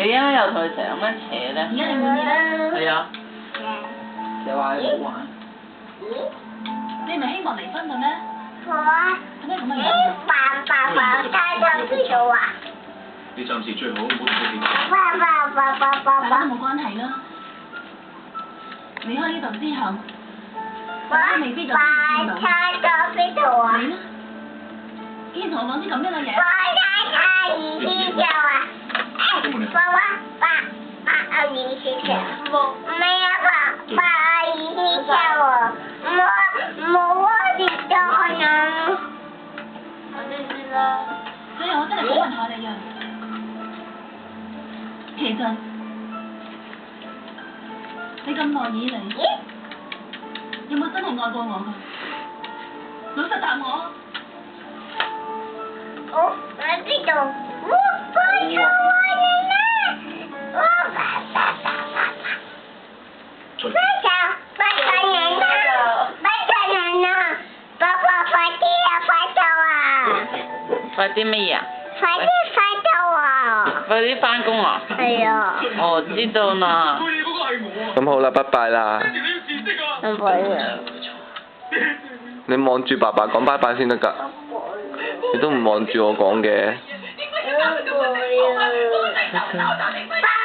你啊，又同佢成日咁樣扯咧。而家你滿意啦？係啊。成日話你好玩。你唔係希望離婚嘅咩？我啊，做咩咁嘅樣？爸他就知道啊。你暫時最好唔好同佢見面。大家都冇關係啦。離開呢度之後，大家未必就見到。他就知道啊。你呢？竟然同我講啲咁樣嘅嘢。他已經知道啊。爸已經知道。沒有爸已經知道啊。冇知道呢。所以我真係想問下你啊，其實你咁耐以嚟，有冇真係愛過我㗎？老實答我。我知道，我愛上你啦！我爸爸快啲啊！快到啊！快啲乜嘢啊？快到啊！快啲返工啊！係啊。哦，知道啦。咁好啦，拜拜啦。唔會啊。你望住爸爸講拜拜先得㗎。你都唔望住我講嘅。唔會啊。